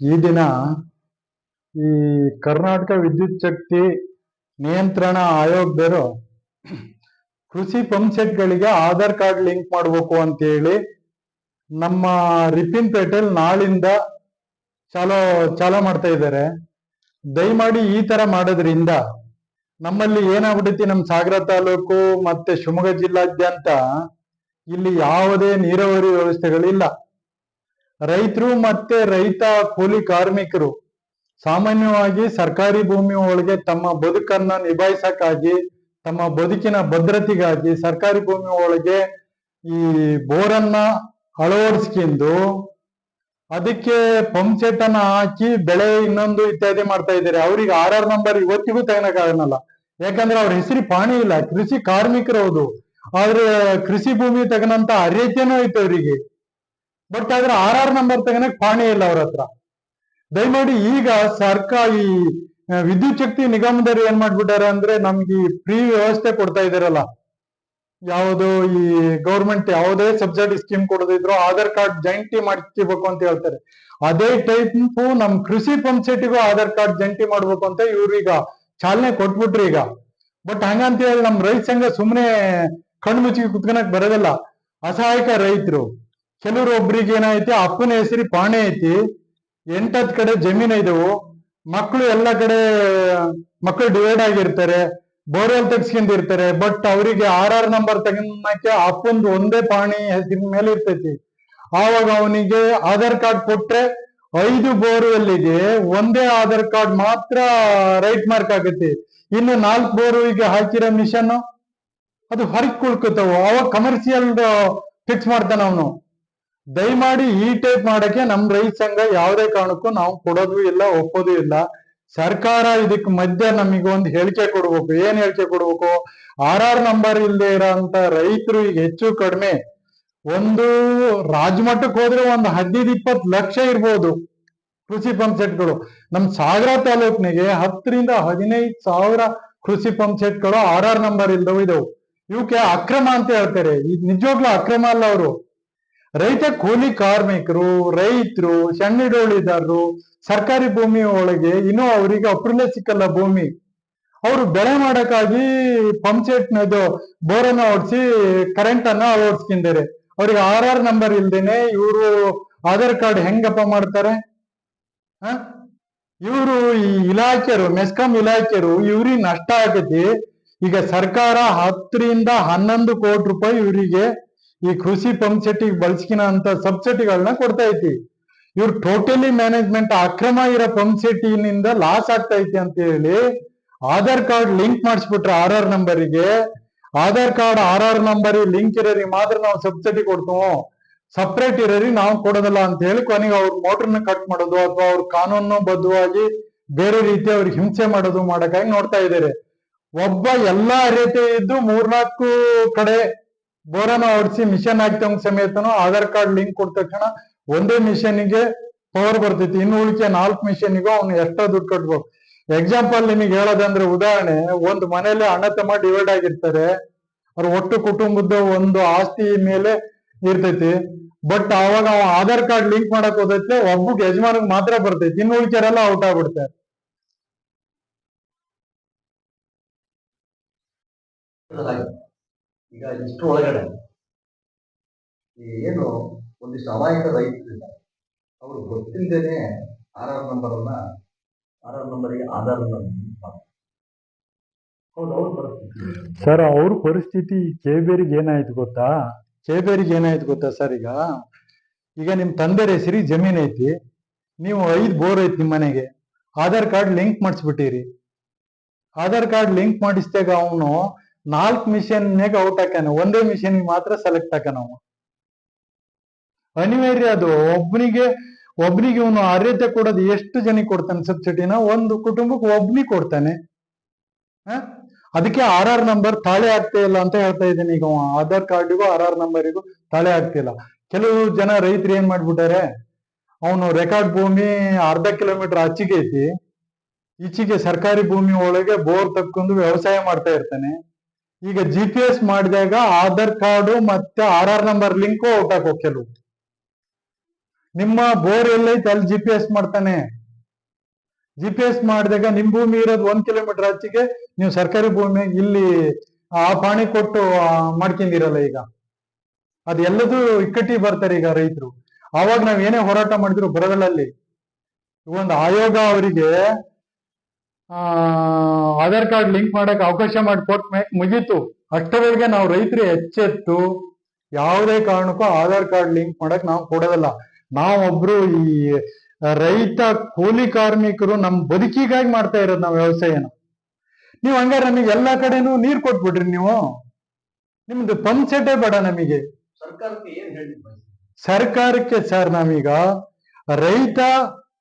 ಈ ದಿನ ಈ ಕರ್ನಾಟಕ ವಿದ್ಯುತ್ ಶಕ್ತಿ ನಿಯಂತ್ರಣ ಆಯೋಗದವರು ಕೃಷಿ ಪಂಪ್ ಸೆಟ್ಗಳಿಗೆ ಆಧಾರ್ ಕಾರ್ಡ್ ಲಿಂಕ್ ಮಾಡಬೇಕು ಅಂತ ಹೇಳಿ ನಮ್ಮ ರಿಪಿನ್ಪೇಟೆಲ್ ನಾಳಿಂದ ಚಾಲೂ ಮಾಡ್ತಾ ಇದ್ದಾರೆ. ದಯಮಾಡಿ ಈ ತರ ಮಾಡೋದ್ರಿಂದ ನಮ್ಮಲ್ಲಿ ಏನಾಗ್ಬಿಟ್ಟೈತಿ, ನಮ್ಮ ಸಾಗರ ತಾಲೂಕು ಮತ್ತೆ ಶಿವಮೊಗ್ಗ ಜಿಲ್ಲಾದ್ಯಂತ ಇಲ್ಲಿ ಯಾವುದೇ ನೀರಾವರಿ ವ್ಯವಸ್ಥೆಗಳಿಲ್ಲ. ರೈತರು ಮತ್ತೆ ರೈತ ಕೂಲಿ ಕಾರ್ಮಿಕರು ಸಾಮಾನ್ಯವಾಗಿ ಸರ್ಕಾರಿ ಭೂಮಿ ಒಳಗೆ ತಮ್ಮ ಬದುಕನ್ನ ನಿಭಾಯಿಸಕ್ಕಾಗಿ, ತಮ್ಮ ಬದುಕಿನ ಭದ್ರತೆಗಾಗಿ ಸರ್ಕಾರಿ ಭೂಮಿ ಒಳಗೆ ಈ ಬೋರನ್ನ ಅಳವಡಿಸ್ಕೊಂಡು ಅದಕ್ಕೆ ಪಂಪ್ ಸೆಟ್ ಅನ್ನ ಹಾಕಿ ಬೆಳೆ ಇನ್ನೊಂದು ಇತ್ಯಾದಿ ಮಾಡ್ತಾ ಇದ್ದಾರೆ. ಅವ್ರಿಗೆ ಆರ್ ನಂಬರ್ ಇವತ್ತಿಗೂ ತಗೊಳಕ್ಕಾಗಲ್ಲ. ಯಾಕಂದ್ರೆ ಅವ್ರ ಹೆಸರು ಪಾಣಿ ಇಲ್ಲ, ಕೃಷಿ ಕಾರ್ಮಿಕರು ಹೌದು, ಆದ್ರೆ ಕೃಷಿ ಭೂಮಿ ತಗನಂತ ಅರ್ಹತೆನೂ ಐತೆ ಅವರಿಗೆ. ಬಟ್ ಆದ್ರೆ ಆರ್ ನಂಬರ್ ತಗನಕ್ ಪಾಣಿ ಇಲ್ಲ ಅವ್ರ ಹತ್ರ. ದಯಮಾಡಿ ಈಗ ಸರ್ಕಾರಿ ವಿದ್ಯುತ್ ಶಕ್ತಿ ನಿಗಮದವ್ರು ಏನ್ ಮಾಡ್ಬಿಟ್ಟಾರೆ ಅಂದ್ರೆ, ನಮ್ಗೆ ಫ್ರೀ ವ್ಯವಸ್ಥೆ ಕೊಡ್ತಾ ಇದಾರಲ್ಲ, ಯಾವುದು ಈ ಗೌರ್ಮೆಂಟ್ ಯಾವುದೇ ಸಬ್ಸಿಡಿ ಸ್ಕೀಮ್ ಕೊಡದಿದ್ರು ಆಧಾರ್ ಕಾರ್ಡ್ ಜಂಟಿ ಮಾಡ್ಕೋಬೇಕು ಅಂತ ಹೇಳ್ತಾರೆ. ಅದೇ ಟೈಪ್ ನಮ್ ಕೃಷಿ ಪಂಪ್ ಸೆಟ್ಗೂ ಆಧಾರ್ ಕಾರ್ಡ್ ಜಂಟಿ ಮಾಡ್ಬೇಕು ಅಂತ ಇವ್ರೀಗ ಚಾಲನೆ ಕೊಟ್ಬಿಟ್ರಿ ಈಗ. ಬಟ್ ಹಂಗಂತ ಹೇಳಿ ನಮ್ ರೈತ ಸಂಘ ಸುಮ್ನೆ ಕಣ್ಣು ಮುಚ್ಚಿಗೆ ಕುತ್ಕೊಳಕ್ ಬರೋದಿಲ್ಲ. ಅಸಹಾಯಕ ರೈತರು ಕೆಲವರು, ಒಬ್ರಿಗೆ ಏನೈತಿ ಅಪ್ಪನ ಹೆಸರಿ ಪಾಣಿ ಐತಿ, 8-10 ಕಡೆ ಜಮೀನ್ ಇದಾವು, ಮಕ್ಕಳು ಎಲ್ಲ ಕಡೆ ಮಕ್ಕಳು ಡಿವೈಡ್ ಆಗಿರ್ತಾರೆ, ಬೋರ್ವೆಲ್ ತೆಗ್ಸ್ಕೊಂಡಿರ್ತಾರೆ. ಬಟ್ ಅವರಿಗೆ ಆರ್ ನಂಬರ್ ತಗೊಳಕ್ಕೆ ಅಪ್ಪಂದು ಒಂದೇ ಪಾಣಿ ಹೆಸರಿನ ಮೇಲೆ ಇರ್ತೈತಿ. ಆವಾಗ ಅವನಿಗೆ ಆಧಾರ್ ಕಾರ್ಡ್ ಕೊಟ್ರೆ 5 ಬೋರ್ವೆಲ್ಗೆ ಒಂದೇ ಆಧಾರ್ ಕಾರ್ಡ್ ಮಾತ್ರ ರೈಟ್ ಮಾರ್ಕ್ ಆಗುತ್ತೆ. ಇನ್ನು 4 ಬೋರ್ವಿಗೆ ಹಾಕಿರೋ ಮಿಷನ್ ಅದು ಹೊರಗೆ ಕುಳ್ಕೊತಾವು. ಅವಾಗ ಕಮರ್ಷಿಯಲ್ ಫಿಕ್ಸ್ ಮಾಡ್ತಾನ ಅವನು. ದಯಮಾಡಿ ಈ ಟೈಪ್ ಮಾಡಕ್ಕೆ ನಮ್ ರೈತ ಸಂಘ ಯಾವುದೇ ಕಾರಣಕ್ಕೂ ನಾವು ಕೊಡೋದು ಇಲ್ಲ, ಒಪ್ಪೋದು ಇಲ್ಲ. ಸರ್ಕಾರ ಇದಕ್ ಮಧ್ಯ ನಮಗೆ ಒಂದು ಹೇಳಿಕೆ ಕೊಡ್ಬೇಕು. ಏನ್ ಹೇಳಿಕೆ ಕೊಡ್ಬೇಕು? ಆರ್ ನಂಬರ್ ಇಲ್ಲದೆ ಇರೋಂತ ರೈತರು ಈಗ ಹೆಚ್ಚು ಕಡಿಮೆ ಒಂದು ರಾಜಮಟ್ಟಕ್ಕೆ ಹೋದ್ರೆ ಒಂದು 15-20 ಲಕ್ಷ ಇರ್ಬೋದು ಕೃಷಿ ಪಂಪ್ ಸೆಟ್ಗಳು. ನಮ್ ಸಾಗರ ತಾಲೂಕ್ನಿಗೆ 10,000-15,000 ಸಾವಿರ ಕೃಷಿ ಪಂಪ್ ಸೆಟ್ಗಳು ಆರ್ ನಂಬರ್ ಇಲ್ದವು ಇದಾವು. ಇವಕ್ಕೆ ಅಕ್ರಮ ಅಂತ ಹೇಳ್ತಾರೆ. ಈಗ ನಿಜವಾಗ್ಲೂ ಅಕ್ರಮ ಅಲ್ಲ. ಅವರು ರೈತ ಕೂಲಿ ಕಾರ್ಮಿಕರು, ರೈತರು, ಸಣ್ಣ ಹಿಡುವಳಿದಾರರು ಸರ್ಕಾರಿ ಭೂಮಿ ಒಳಗೆ ಇನ್ನೂ ಅವರಿಗೆ ಅಪ್ರೂವಲೇ ಸಿಕ್ಕಲ್ಲ ಭೂಮಿ. ಅವರು ಬೆಳೆ ಮಾಡಕ್ಕಾಗಿ ಪಂಪ್ ಸೆಟ್ ಬೋರನ್ನ ಓಡಿಸಿ ಕರೆಂಟ್ ಅನ್ನ ಅಳವಡಿಸ್ಕೊಂಡಿದ್ದಾರೆ. ಅವ್ರಿಗೆ ಆರ್ ನಂಬರ್ ಇಲ್ದೇನೆ ಇವರು ಆಧಾರ್ ಕಾರ್ಡ್ ಹೆಂಗಪ್ಪ ಮಾಡ್ತಾರೆ? ಇವರು ಈ ಇಲಾಖೆರು, ಮೆಸ್ಕಾಂ ಇಲಾಖೆರು ಇವ್ರಿಗೆ ನಷ್ಟ ಆಗತಿ. ಈಗ ಸರ್ಕಾರ 10-11 ಕೋಟಿ ರೂಪಾಯಿ ಇವರಿಗೆ ಈ ಕೃಷಿ ಪಂಪ್ ಸೆಟ್ಟಿಗೆ ಬಳಸ್ಕಿನ ಅಂತ ಸಬ್ಸಿಡಿಗಳನ್ನ ಕೊಡ್ತಾ ಐತಿ. ಇವ್ರು ಟೋಟಲಿ ಮ್ಯಾನೇಜ್ಮೆಂಟ್ ಅಕ್ರಮ ಇರೋ ಪಂಪ್ ಸೆಟ್ಟಿನಿಂದ ಲಾಸ್ ಆಗ್ತಾ ಐತಿ ಅಂತ ಹೇಳಿ ಆಧಾರ್ ಕಾರ್ಡ್ ಲಿಂಕ್ ಮಾಡಿಸ್ಬಿಟ್ರೆ ಆರ್ ನಂಬರಿಗೆ. Aadhaar card R number link ಇರೋರಿಗೆ ಮಾತ್ರ ನಾವು ಸಬ್ಸಿಡಿ ಕೊಡ್ತೀವೋ, ಸಪ್ರೇಟ್ ಇರೋರಿಗೆ ನಾವು ಕೊಡೋದಿಲ್ಲ ಅಂತ ಹೇಳಿ ಕೊನೆಗೆ ಅವ್ರ ಮೋಟರ್ನ ಕಟ್ ಮಾಡೋದು ಅಥವಾ ಅವ್ರ ಕಾನೂನು ಬದ್ಧವಾಗಿ ಬೇರೆ ರೀತಿ ಅವ್ರಿಗೆ ಹಿಂಸೆ ಮಾಡೋದು ಮಾಡಕ್ಕಾಗಿ ನೋಡ್ತಾ ಇದ್ದಾರೆ. ಒಬ್ಬ ಎಲ್ಲಾ ಅರ್ಹತೆ ಇದ್ದು 3-4 ಕಡೆ ಬೋರನ ಓಡಿಸಿ ಮಿಷನ್ ಹಾಕ್ತಂಗ್ ಸಮೇತನು ಆಧಾರ್ ಕಾರ್ಡ್ ಲಿಂಕ್ ಕೊಟ್ಟ ತಕ್ಷಣ ಒಂದೇ ಮಿಷನ್ಗೆ ಪವರ್ ಬರ್ತೈತಿ. ಇನ್ನು ಉಳಿಕೆ 4 ಮಿಷನ್ಗೂ ಅವ್ನು ಎಷ್ಟೋ ದುಡ್ಡು ಕಟ್ಬೇಕು. ಎಕ್ಸಾಂಪಲ್ ನಿಮಗೆ ಹೇಳೋದಂದ್ರೆ, ಉದಾಹರಣೆ, ಒಂದು ಮನೆಯಲ್ಲಿ ಅಣ್ಣ ತಮ್ಮ ಡಿವೈಡ್ ಆಗಿರ್ತಾರೆ. ಅವ್ರ ಒಟ್ಟು ಕುಟುಂಬದ ಒಂದು ಆಸ್ತಿ ಮೇಲೆ ಇರ್ತೈತಿ. ಬಟ್ ಅವಾಗ ಅವ ಆಧಾರ್ ಕಾರ್ಡ್ ಲಿಂಕ್ ಮಾಡಕ್ ಹೋದೈತೆ ಒಬ್ಬಗೆ ಯಜಮಾನಿಗೆ ಮಾತ್ರ ಬರ್ತೈತಿ, ಇನ್ನು ಉಳಿಕೆರೆಲ್ಲ ಔಟ್ ಆಗ್ಬಿಡ್ತಾರೆ. ಈಗ ಇಷ್ಟು ಒಳಗಡೆ ಏನು ಒಂದಿಷ್ಟು ಅಮಾಯಕ ರೈತರಿದ್ದಾರೆ, ಅವರು ಗೊತ್ತಿಲ್ಲದೇನೆ ಆರ್ ನಂಬರ್ಗೆ ಆಧಾರ್ ಸರ್, ಅವ್ರ ಪರಿಸ್ಥಿತಿ ಕೇಬೇರಿಗೆ ಏನಾಯ್ತು ಗೊತ್ತಾ? ಸರ್, ಈಗ ನಿಮ್ ತಂದೆ ಹೆಸರಿ ಜಮೀನ್ ಐತಿ, ನೀವು 5 ಬೋರ್ ಐತಿ ನಿಮ್ ಮನೆಗೆ, ಆಧಾರ್ ಕಾರ್ಡ್ ಲಿಂಕ್ ಮಾಡಿಸ್ಬಿಟ್ಟಿರಿ. ಆಧಾರ್ ಕಾರ್ಡ್ ಲಿಂಕ್ ಮಾಡಿಸಿದಾಗ ಅವನು 4 ಮಿಷನ್ಯಾಗ ಔಟ್ ಹಾಕಾನ, ಒಂದೇ ಮಿಷನ್ಗೆ ಮಾತ್ರ ಸೆಲೆಕ್ಟ್ ಹಾಕಾನ. ನಾವು ಅನಿವಾರ್ಯ ಅದು. ಒಬ್ಬನಿಗೆ ಇವನು ಅರ್ಹತೆ ಕೊಡೋದು ಎಷ್ಟು ಜನಿಗೆ ಕೊಡ್ತಾನೆ ಸಬ್ಸಿಡಿನ? ಒಂದು ಕುಟುಂಬಕ್ಕೆ ಒಬ್ಬನಿಗೆ ಕೊಡ್ತಾನೆ. ಅದಕ್ಕೆ ಆರ್ ನಂಬರ್ ತಾಳೆ ಆಗ್ತಾ ಇಲ್ಲ ಅಂತ ಹೇಳ್ತಾ ಇದ್ದೀನಿ. ಈಗ ಆಧಾರ್ ಕಾರ್ಡಿಗೂ ಆರ್ ನಂಬರಿಗೂ ತಾಳೆ ಆಗ್ತಿಲ್ಲ. ಕೆಲವು ಜನ ರೈತರು ಏನ್ ಮಾಡ್ಬಿಟ್ಟಾರೆ, ಅವನು ರೆಕಾರ್ಡ್ ಭೂಮಿ ಅರ್ಧ ಕಿಲೋಮೀಟರ್ ಆಚೆಗೆ ಐತಿ, ಈಚೆಗೆ ಸರ್ಕಾರಿ ಭೂಮಿ ಒಳಗೆ ಬೋರ್ ತಕ್ಕೊಂಡು ವ್ಯವಸಾಯ ಮಾಡ್ತಾ ಇರ್ತಾನೆ. ಈಗ GPS ಮಾಡಿದಾಗ ಆಧಾರ್ ಕಾರ್ಡು ಮತ್ತೆ ಆರ್ ನಂಬರ್ ಲಿಂಕು ಔಟ್ ಹಾಕೋ ಕೆಲವು. ನಿಮ್ಮ ಬೋರ್ ಎಲ್ಲೈತೆ ಅಲ್ಲಿ GPS ಮಾಡ್ತಾನೆ. GPS ಮಾಡಿದಾಗ ನಿಮ್ ಭೂಮಿ ಇರೋದು 1 ಕಿಲೋಮೀಟರ್ ಆಚೆಗೆ, ನೀವು ಸರ್ಕಾರಿ ಭೂಮಿ ಇಲ್ಲಿ ಆ ಪಾಣಿ ಕೊಟ್ಟು ಮಾಡ್ಕೊಂಡಿರಲ್ಲ ಈಗ. ಅದೆಲ್ಲದೂ ಇಕ್ಕಟ್ಟಿಗೆ ಬರ್ತಾರೆ ಈಗ ರೈತರು. ಆವಾಗ ನಾವ್ ಏನೇ ಹೋರಾಟ ಮಾಡಿದ್ರು ಬರೋದಲ್ಲ ಅಲ್ಲಿ. ಒಂದು ಆಯೋಗ ಅವರಿಗೆ ಆಧಾರ್ ಕಾರ್ಡ್ ಲಿಂಕ್ ಮಾಡಕ್ ಅವಕಾಶ ಮಾಡಿಕೊಟ್ ಮುಗೀತು. ಅಷ್ಟರವರೆಗೆ ನಾವು ರೈತರು ಎಚ್ಚೆತ್ತು ಯಾವುದೇ ಕಾರಣಕ್ಕೂ ಆಧಾರ್ ಕಾರ್ಡ್ ಲಿಂಕ್ ಮಾಡಕ್ ನಾವು ಕೊಡೋದಲ್ಲ. ನಾವೊಬ್ರು ಈ ರೈತ ಕೂಲಿ ಕಾರ್ಮಿಕರು ನಮ್ ಬದುಕಿಗಾಗಿ ಮಾಡ್ತಾ ಇರೋದು ನಾವು ವ್ಯವಸಾಯನ. ನೀವು ಹಂಗಾರೆ ನಮಗೆ ಎಲ್ಲಾ ಕಡೆನೂ ನೀರ್ ಕೊಟ್ಬಿಡ್ರಿ ನೀವು. ನಿಮ್ದು ಪಂಪ್ ಸೆಟ್ಟೇ ಬೇಡ ನಮಗೆ. ಸರ್ಕಾರಕ್ಕೆ ಏನ್ ಹೇಳಿ ಸರ್ಕಾರಕ್ಕೆ ಸರ್ ನಾವೀಗ ರೈತ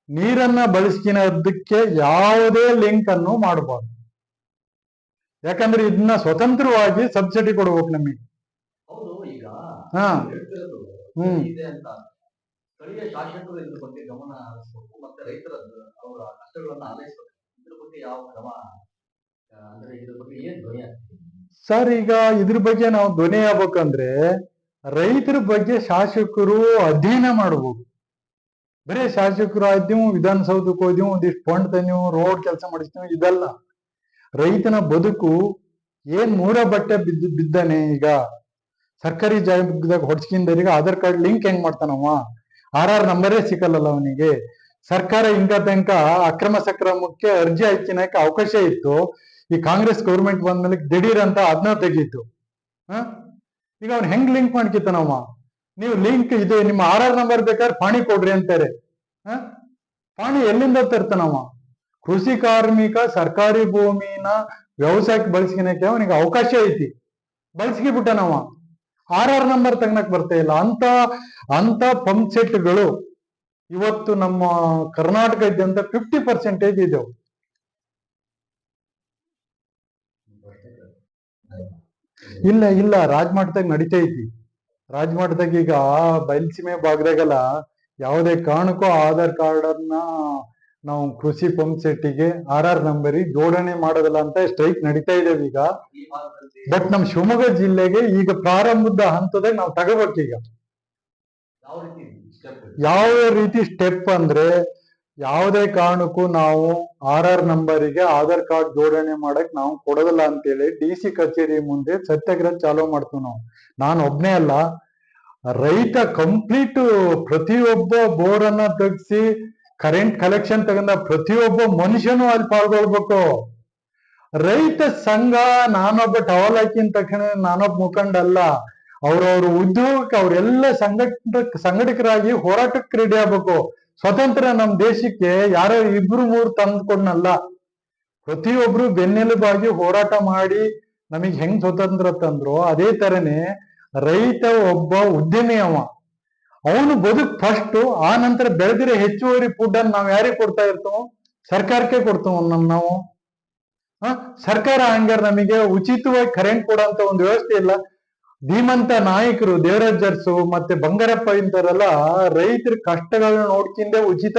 ನೀರನ್ನ ಬಳಸ್ಕಿನೋದಕ್ಕೆ ಯಾವುದೇ ಲಿಂಕ್ ಅನ್ನು ಮಾಡಬಾರ್ದು. ಯಾಕಂದ್ರೆ ಇದನ್ನ ಸ್ವತಂತ್ರವಾಗಿ ಸಬ್ಸಿಡಿ ಕೊಡ್ಬೇಕು ನಮಗೆ. ಹೌದು, ಈಗ ಹಾ. ಹೇಳ್ತಿರೋದು ಹ್ಮ್. ಇದೆ ಅಂತ ಸ್ಥಳೀಯ ಶಾಸಕರು ಇದ್ರ ಬಗ್ಗೆ ಗಮನ ಹರಿಸಬೇಕು, ಮತ್ತೆ ರೈತರ ಅವರ ಕಷ್ಟಗಳನ್ನ ಆಲೈಸಬೇಕು. ಇದ್ರ ಬಗ್ಗೆ ಯಾವ ಕ್ರಮ, ಅಂದ್ರೆ ಇದ್ರ ಬಗ್ಗೆ ಏನ್ ಧ್ವನಿ ಆಗ್ತದೆ ಸರ್? ಈಗ ಇದ್ರ ಬಗ್ಗೆ ನಾವು ಧ್ವನಿ ಆಗ್ಬೇಕಂದ್ರೆ ರೈತರ ಬಗ್ಗೆ ಶಾಸಕರು ಅಧ್ಯಯನ ಮಾಡ್ಬೋದು. ಬರೀ ಶಾಸಕರು ಆದ್ಯವು ವಿಧಾನಸೌಧಕ್ಕೆ ಹೋದ್ಯವು ಒಂದಿಷ್ಟು ಫಂಡ್ ತಂದೆವು ರೋಡ್ ಕೆಲಸ ಮಾಡಿಸ್ತೀವಿ ಇದಲ್ಲ. ರೈತನ ಬದುಕು ಏನ್ ಮೂರ ಬಟ್ಟೆ ಬಿದ್ದಾನೆ. ಈಗ ಸರ್ಕಾರಿ ಜಾಗದಾಗ ಹೊಡ್ಸ್ಕಿಂದರಿಗೆ ಆಧಾರ್ ಕಾರ್ಡ್ ಲಿಂಕ್ ಹೆಂಗ್ ಮಾಡ್ತಾನವ? RR ನಂಬರೇ ಸಿಕ್ಕಲ್ಲ ಅವನಿಗೆ. ಸರ್ಕಾರ ಹಿಂಗ ತನಕ ಅಕ್ರಮ ಸಕ್ರಮಕ್ಕೆ ಅರ್ಜಿ ಹಾಕಿನಕ್ಕೆ ಅವಕಾಶ ಇತ್ತು. ಈ ಕಾಂಗ್ರೆಸ್ ಗೌರ್ಮೆಂಟ್ ಬಂದ್ಮೇಲೆ ದಿಢೀರ್ ಅಂತ ಅದನ್ನ ತೆಗೀತು. ಈಗ ಅವ್ನು ಹೆಂಗ್ ಲಿಂಕ್ ಮಾಡ್ಕಿತಾನವ? ನೀವು ಲಿಂಕ್ ಇದು ನಿಮ್ಮ RR ನಂಬರ್ ಬೇಕಾದ್ರೆ ಪಾಣಿ ಕೊಡ್ರಿ ಅಂತಾರೆ. ಪಾಣಿ ಎಲ್ಲಿಂದ ತರ್ತಾನವ? ಕೃಷಿ ಕಾರ್ಮಿಕ ಸರ್ಕಾರಿ ಭೂಮಿನ ವ್ಯವಸಾಯಕ್ಕೆ ಬಳಸ್ಕಿನಕ್ಕೆ ಅವನಿಗೆ ಅವಕಾಶ ಐತಿ, ಬಳಸ್ಕಿ ಬಿಟ್ಟನವ. RR ನಂಬರ್ ತಗನಕ್ ಬರ್ತಾ ಇಲ್ಲ. ಅಂತ ಪಂಪ್ ಸೆಟ್ಗಳು ಇವತ್ತು ನಮ್ಮ ಕರ್ನಾಟಕದಾದ್ಯಂತ 50% ಇದಾವೆ. ಇಲ್ಲ ರಾಜಮಠದಾಗ ನಡೀತಾ ಐತಿ. ರಾಜಮಠದಾಗ ಈಗ ಬಯಲ್ಸೀಮೆ ಭಾಗದಾಗಲ್ಲ ಯಾವುದೇ ಕಾರಣಕ್ಕೂ ಆಧಾರ್ ಕಾರ್ಡ್ ಅನ್ನ ನಾವು ಕೃಷಿ ಪಂಪ್ ಸೆಟ್ಟಿಗೆ RR ನಂಬರಿಗೆ ಜೋಡಣೆ ಮಾಡೋದಿಲ್ಲ ಅಂತ ಸ್ಟ್ರೈಕ್ ನಡೀತಾ ಇದ್ದೇವೆ ಈಗ. ಬಟ್ ನಮ್ ಶಿವಮೊಗ್ಗ ಜಿಲ್ಲೆಗೆ ಈಗ ಪ್ರಾರಂಭದ ಹಂತದಾಗ ನಾವು ತಗೋಬೇಕೀಗ. ಯಾವ ರೀತಿ ಸ್ಟೆಪ್ ಅಂದ್ರೆ ಯಾವುದೇ ಕಾರಣಕ್ಕೂ ನಾವು RR ನಂಬರಿಗೆ ಆಧಾರ್ ಕಾರ್ಡ್ ಜೋಡಣೆ ಮಾಡಕ್ ನಾವು ಕೊಡೋದಿಲ್ಲ ಅಂತೇಳಿ DC ಕಚೇರಿ ಮುಂದೆ ಸತ್ಯಾಗ್ರಹ ಚಾಲೂ ಮಾಡ್ತೀವಿ ನಾವು. ನಾನು ಒಬ್ನೇ ಅಲ್ಲ, ರೈತ ಕಂಪ್ಲೀಟ್ ಪ್ರತಿಯೊಬ್ಬ ಬೋರನ್ನ ತೆಗ್ಸಿ ಕರೆಂಟ್ ಕಲೆಕ್ಷನ್ ತಗೊಂಡ ಪ್ರತಿಯೊಬ್ಬ ಮನುಷ್ಯನು ಅಲ್ಲಿ ಪಾಲ್ಗೊಳ್ಬೇಕು. ರೈತ ಸಂಘ ನಾನೊಬ್ಬ ಟವಲ್ ಹಾಕಿನ ತಕ್ಷಣ ನಾನೊಬ್ಬ ಮುಖಂಡ ಅಲ್ಲ. ಅವ್ರವ್ರ ಉದ್ಯೋಗಕ್ಕೆ ಅವರೆಲ್ಲ ಸಂಘಟಕರಾಗಿ ಹೋರಾಟಕ್ಕೆ ರೆಡಿ ಆಗ್ಬೇಕು. ಸ್ವತಂತ್ರ ನಮ್ ದೇಶಕ್ಕೆ ಯಾರೋ 2-3 ತಂದ್ಕೊಂಡಲ್ಲ, ಪ್ರತಿಯೊಬ್ರು ಬೆನ್ನೆಲುಬಾಗಿ ಹೋರಾಟ ಮಾಡಿ ನಮಗ್ ಹೆಂಗ್ ಸ್ವತಂತ್ರ ತಂದ್ರು ಅದೇ ತರನೇ ರೈತ ಒಬ್ಬ ಉದ್ಯಮಿ ಅವ. ಅವನು ಬದುಕ್ ಫಸ್ಟ್, ಆ ನಂತರ ಬೆಳೆದಿರೋ ಹೆಚ್ಚುವರಿ ಫುಡ್ ಅನ್ನು ನಾವ್ ಯಾರಿಗೆ ಕೊಡ್ತಾ ಇರ್ತೇವೆ? ಸರ್ಕಾರಕ್ಕೆ ಕೊಡ್ತೇವೆ ನಾವು. ಸರ್ಕಾರ ಹಂಗಾರೆ ನಮಗೆ ಉಚಿತವಾಗಿ ಕರೆಂಟ್ ಕೊಡೋಂತ ಒಂದು ವ್ಯವಸ್ಥೆ ಇಲ್ಲ. ಧೀಮಂತ ನಾಯಕರು ದೇವರಾಜ್ ಅರಸು ಮತ್ತೆ ಬಂಗಾರಪ್ಪ ಇಂತಾರೆಲ್ಲ ರೈತರ ಕಷ್ಟಗಳನ್ನ ನೋಡ್ಕಿಂದೆ ಉಚಿತ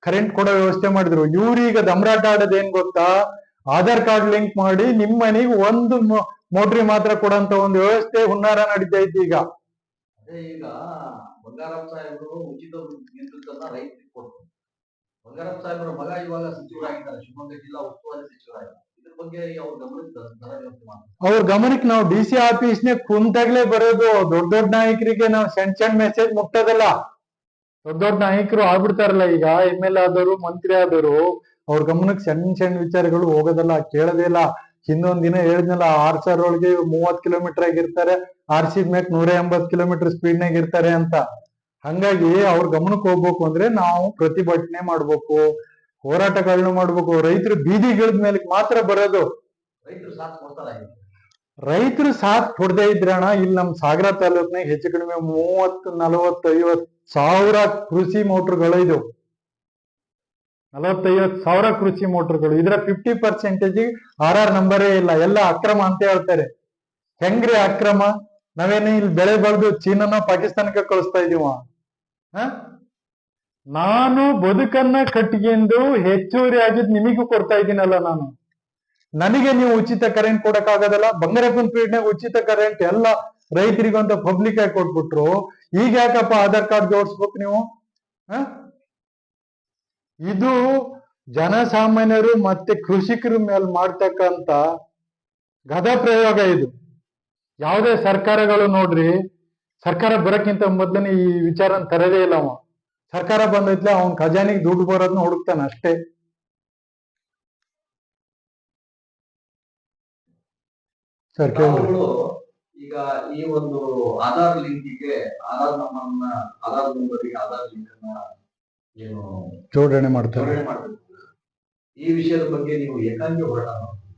ಕರೆಂಟ್ ಕೊಡೋ ವ್ಯವಸ್ಥೆ ಮಾಡಿದ್ರು. ಇವ್ರೀಗ ದಮ್ರಾಟ ಆಡೋದ್ ಏನ್ ಗೊತ್ತಾ? ಆಧಾರ್ ಕಾರ್ಡ್ ಲಿಂಕ್ ಮಾಡಿ ನಿಮ್ ಮನೆಗೆ ಒಂದು ಮೋಟ್ರಿ ಮಾತ್ರ ಕೊಡೋಂತ ಒಂದು ವ್ಯವಸ್ಥೆ ಹುನ್ನಾರ ನಡೀತಾ ಇತ್ತು ಈಗ. ಅದೇ ಈಗ ಬಂಗಾರಪ್ಪ ಸಾಹೇಬರು ಉಚಿತ ವಿದ್ಯುತ್ತನ್ನ ರೈತರಿಗೆ ಕೊಡ್ತಾರೆ. ಬಂಗಾರಪ್ಪ ಸಾಹೇಬರ ಮಗ ಇವಾಗ ಸಚಿವರಾಗಿದ್ದಾರೆ, ಶಿವಮೊಗ್ಗ ಜಿಲ್ಲಾ ಉಸ್ತುವಾರಿ ಸಚಿವರಾಗಿದ್ದಾರೆ. ಇದ್ರ ಬಗ್ಗೆ ಅವ್ರ ಅವ್ರ ಗಮನಕ್ಕೆ ನಾವು DC ಆಫೀಸ್ನೇ ಕುಂತಾಗ್ಲೇ ಬರೋದು. ದೊಡ್ಡ ದೊಡ್ಡ ನಾಯಕರಿಗೆ ನಾವು ಸಣ್ಣ ಮೆಸೇಜ್ ಮುಟ್ಟೋದಲ್ಲ. ದೊಡ್ಡ ನಾಯಕರು ಆಗ್ಬಿಡ್ತಾರಲ್ಲ ಈಗ, MLA ಆದವರು, ಮಂತ್ರಿ ಆದವರು, ಅವ್ರ ಗಮನಕ್ಕೆ ಸಣ್ಣ ವಿಚಾರಗಳು ಹೋಗೋದಲ್ಲ, ಕೇಳೋದೇ ಇಲ್ಲ. ಹಿಂದೊಂದ್ ದಿನ ಹೇಳಿದ್ನಲ್ಲ, RSR ಒಳಗೆ 30 ಕಿಲೋಮೀಟರ್ ಆಗಿರ್ತಾರೆ, RC ಮ್ಯಾಕ್ 180 ಕಿಲೋಮೀಟರ್ ಸ್ಪೀಡ್ನಾಗ ಇರ್ತಾರೆ ಅಂತ. ಹಂಗಾಗಿ ಅವ್ರ ಗಮನಕ್ಕೆ ಹೋಗ್ಬೇಕು ಅಂದ್ರೆ ನಾವು ಪ್ರತಿಭಟನೆ ಮಾಡ್ಬೇಕು, ಹೋರಾಟಗಳನ್ನ ಮಾಡ್ಬೇಕು. ರೈತರು ಬೀದಿಗಿಳಿದ ಮೇಲೆ ಮಾತ್ರ ಬರೋದು. ರೈತರು ಸಾಥ್ ಕೊಡದೇ ಇದ್ರಣ ಇಲ್ಲಿ ನಮ್ ಸಾಗರ ತಾಲೂಕ್ನಾಗ ಹೆಚ್ಚು ಕಡಿಮೆ 30, 40, 50 ಸಾವಿರ ಕೃಷಿ ಮೋಟರ್ಗಳು ಇದಾವೆ. 40-50 ಸಾವಿರ ಕೃಷಿ ಮೋಟರ್ಗಳು. ಇದರ 50% RR ನಂಬರೇ ಇಲ್ಲ. ಎಲ್ಲ ಅಕ್ರಮ ಅಂತ ಹೇಳ್ತಾರೆ. ಹೆಂಗ್ರಿ ಅಕ್ರಮ? ನಾವೇನು ಇಲ್ಲಿ ಬೆಳೆ ಬೆಳೆದು ಚೀನಾನ ಪಾಕಿಸ್ತಾನಕ್ಕೆ ಕಳಿಸ್ತಾ ಇದೀವ? ನಾನು ಬದುಕನ್ನ ಕಟ್ಕೊಂಡು ಹೆಚ್ಚುವರಿ ಆಗಿದ್ ನಿಮಗೂ ಕೊಡ್ತಾ ಇದ್ದೀನಲ್ಲ ನಾನು. ನನಗೆ ನೀವು ಉಚಿತ ಕರೆಂಟ್ ಕೊಡಕ್ ಆಗೋದಲ್ಲ. ಬಂಗಾರಪ್ಪನ ಪೀಡ್ನಾಗ ಉಚಿತ ಕರೆಂಟ್ ಎಲ್ಲ ರೈತರಿಗಂತ ಪಬ್ಲಿಕ್ ಆಗಿ ಕೊಟ್ಬಿಟ್ರು. ಈಗ ಯಾಕಪ್ಪ ಆಧಾರ್ ಕಾರ್ಡ್ ಜೋಡಿಸ್ಬೇಕು ನೀವು? ಹ? ಇದು ಜನಸಾಮಾನ್ಯರು ಮತ್ತೆ ಕೃಷಿಕರ ಮೇಲೆ ಮಾಡ್ತಕ್ಕಂತ ಗದ ಪ್ರಯೋಗ ಇದು. ಯಾವುದೇ ಸರ್ಕಾರಗಳು ನೋಡ್ರಿ, ಸರ್ಕಾರ ಬರಕ್ಕಿಂತ ಮೊದ್ಲನೇ ಈ ವಿಚಾರ ತರದೇ ಇಲ್ಲ ಅವ. ಸರ್ಕಾರ ಬಂದೈತ್ಲೆ ಅವನ್ ಖಜಾನಿಗೆ ದುಡ್ಡು ಬರೋದನ್ನ ಹುಡುಕ್ತಾನ ಅಷ್ಟೇ. ಸರ್ ಕೇಳಿ. ತಾವುಗಳು ಈಗ ಈ ಒಂದು ಆಧಾರ್ ಲಿಂಕಿಗೆ ಆಧಾರ್ ನಂಬರ್ಗೆ ಆಧಾರ್ ಲಿಂಕ್ ಅನ್ನ ಏನು ಜೋಡಣೆ ಮಾಡ್ತಾರೆ. ಜೋಡಣೆ ಮಾಡಬೇಕು. ಈ ವಿಷಯದ ಬಗ್ಗೆ ನೀವು ಏಕಾಂಗಿ ಹೋರಾಟ ಮಾಡ್ತೀವಿ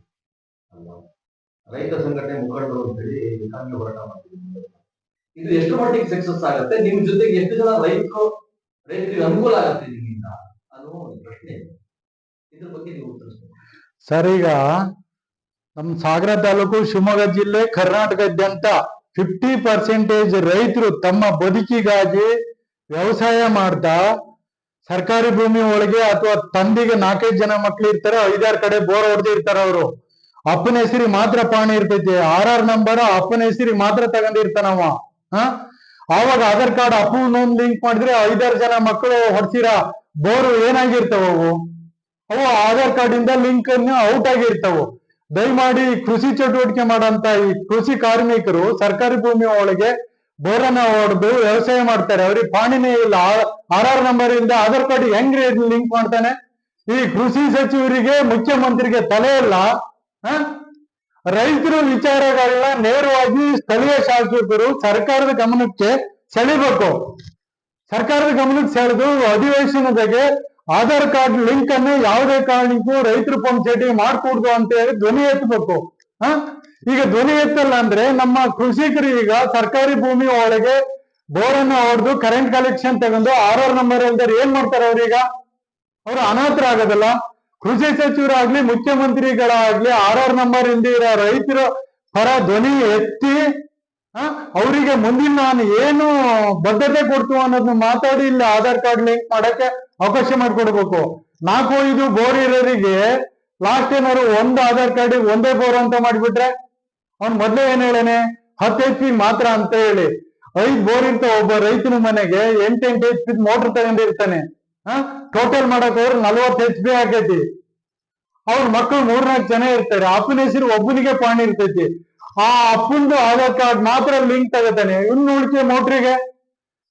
ಅಲ್ವಾ? ರೈತ ಸಂಘಟನೆ ಮುಖಂಡರು ಅಂತೇಳಿ ಏಕಾಂಗಿ ಹೋರಾಟ ಮಾಡ್ತೀವಿ. ಇದು ಎಷ್ಟು ಮಟ್ಟಿಗೆ ಸಕ್ಸಸ್ ಆಗುತ್ತೆ? ನಿಮ್ ಜೊತೆಗೆ ಎಷ್ಟು ಜನ ರೈತರಿಗೆ ಅನುಕೂಲ ಆಗುತ್ತೆ ನಿಮ್ಮಿಂದ ಅನ್ನೋ ಒಂದು ಪ್ರಶ್ನೆ ಇದೆ. ಇದ್ರ ಬಗ್ಗೆ ನೀವು ಉತ್ತರಿಸ್ಬೇಕು ಸರ್. ಈಗ ನಮ್ಮ ಸಾಗರ ತಾಲೂಕು, ಶಿವಮೊಗ್ಗ ಜಿಲ್ಲೆ, ಕರ್ನಾಟಕದಾದ್ಯಂತ 50% ರೈತರು ತಮ್ಮ ಬದುಕಿಗಾಗಿ ವ್ಯವಸಾಯ ಮಾಡ್ತಾ ಸರ್ಕಾರಿ ಭೂಮಿ ಒಳಗೆ ಅಥವಾ ತಂದೆಗೆ 4-5 ಜನ ಮಕ್ಳು ಇರ್ತಾರೆ, 5-6 ಕಡೆ ಬೋರ್ ಹೊಡೆದಿರ್ತಾರೆ. ಅವರು ಅಪ್ಪನ ಹೆಸರಿಗೆ ಮಾತ್ರ ಪಾಣಿ ಇರ್ತೈತಿ. RR ನಂಬರ್ ಅಪ್ಪನ ಹೆಸರಿಗೆ ಮಾತ್ರ ತಗೊಂಡಿರ್ತಾನವ. ಆವಾಗ ಆಧಾರ್ ಕಾರ್ಡ್ ಅಪ್ಪನೊಂದು ಲಿಂಕ್ ಮಾಡಿದ್ರೆ 5-6 ಜನ ಮಕ್ಕಳು ಹೊಡ್ಸಿರ ಬೋರ್ ಏನಾಗಿರ್ತಾವ ಅವು ಆಧಾರ್ ಕಾರ್ಡ್ ಇಂದ ಲಿಂಕ್ ಔಟ್ ಆಗಿರ್ತಾವ. ದಯಮಾಡಿ ಕೃಷಿ ಚಟುವಟಿಕೆ ಮಾಡಂತ ಈ ಕೃಷಿ ಕಾರ್ಮಿಕರು ಸರ್ಕಾರಿ ಭೂಮಿ ಒಳಗೆ ಬೋರನ್ನ ಹೊಡೆದು ವ್ಯವಸಾಯ ಮಾಡ್ತಾರೆ. ಅವ್ರಿಗೆ ಪಾಣಿನೇ ಇಲ್ಲ. RR ನಂಬರ್ ಇಂದ ಆಧಾರ್ ಕಾರ್ಡ್ ಹೆಂಗ್ ಲಿಂಕ್ ಮಾಡ್ತಾನೆ? ಈ ಕೃಷಿ ಸಚಿವರಿಗೆ, ಮುಖ್ಯಮಂತ್ರಿಗೆ ತಲೆ ಇಲ್ಲ. ರೈತರ ವಿಚಾರಗಳನ್ನ ನೇರವಾಗಿ ಸ್ಥಳೀಯ ಶಾಸಕರು ಸರ್ಕಾರದ ಗಮನಕ್ಕೆ ಸೆಳಿಬೇಕು. ಸರ್ಕಾರದ ಗಮನಕ್ಕೆ ಸೆಳೆದು ಅಧಿವೇಶನದಾಗೆ ಆಧಾರ್ ಕಾರ್ಡ್ ಲಿಂಕ್ ಅನ್ನು ಯಾವುದೇ ಕಾರಣಕ್ಕೂ ರೈತರ ಪಂಪ್ ಸೆಟ್ಟಿಗೆ ಮಾಡ್ಕೊಡ್ದು ಅಂತ ಹೇಳಿ ಧ್ವನಿ ಎತ್ತಬೇಕು. ಈಗ ಧ್ವನಿ ಎತ್ತಲ್ಲ ಅಂದ್ರೆ ನಮ್ಮ ಕೃಷಿಕರು ಈಗ ಸರ್ಕಾರಿ ಭೂಮಿ ಒಳಗೆ ಬೋರನ್ನ ಹೊಡೆದು ಕರೆಂಟ್ ಕಲೆಕ್ಷನ್ ತಗೊಂಡು RR ನಂಬರ್ ಇಲ್ದಾರೆ ಏನ್ ಮಾಡ್ತಾರೆ? ಅವ್ರೀಗ ಅವರು ಅನಾಥರಾಗೋದಲ್ಲ. ಕೃಷಿ ಸಚಿವರಾಗ್ಲಿ, ಮುಖ್ಯಮಂತ್ರಿಗಳಾಗ್ಲಿ RR ನಂಬರ್ ಇಲ್ದಿರ ರೈತರ ಪರ ಧ್ವನಿ ಎತ್ತಿ ಅವರಿಗೆ ಮುಂದಿನ ನಾನು ಏನು ಬದ್ಧತೆ ಕೊಡ್ತು ಅನ್ನೋದನ್ನ ಮಾತಾಡಿ ಇಲ್ಲಿ ಆಧಾರ್ ಕಾರ್ಡ್ ಲಿಂಕ್ ಮಾಡಕ್ಕೆ ಅವಕಾಶ ಮಾಡಿಕೊಡ್ಬೇಕು. 4-5 ಬೋರ್ ಇರೋರಿಗೆ ಲಾಸ್ಟ್ ಏನಾದ್ರು ಒಂದು ಆಧಾರ್ ಕಾರ್ಡ್ ಒಂದೇ ಬೋರ್ ಅಂತ ಮಾಡಿಬಿಟ್ರೆ ಅವ್ನ್ ಮೊದ್ಲೇ ಏನ್ ಹೇಳೇನೆ 10 HP ಮಾತ್ರ ಅಂತ ಹೇಳಿ 5 ಬೋರ್ ಇರ್ತಾವ. ಒಬ್ಬ ರೈತನ ಮನೆಗೆ 8 HP ಮೋಟರ್ ತಗೊಂಡಿರ್ತಾನೆ. ಟೋಟಲ್ ಮಾಡಕ್ ಅವ್ರು 40 HP ಆಗೈತಿ. ಅವ್ರ ಮಕ್ಕಳು 3-4 ಜನ ಇರ್ತಾರೆ. ಅಪ್ಪನ ಹೆಸರು ಒಬ್ಬನಿಗೆ ಪಾಣಿ ಇರ್ತೈತಿ. ಆ ಅಪ್ಪಂದು ಆಧಾರ್ ಕಾರ್ಡ್ ಮಾತ್ರ ಲಿಂಕ್ ತಗೋತಾನೆ. ಇನ್ನು ಉಳಿಕೆ ಮೋಟ್ರಿಗೆ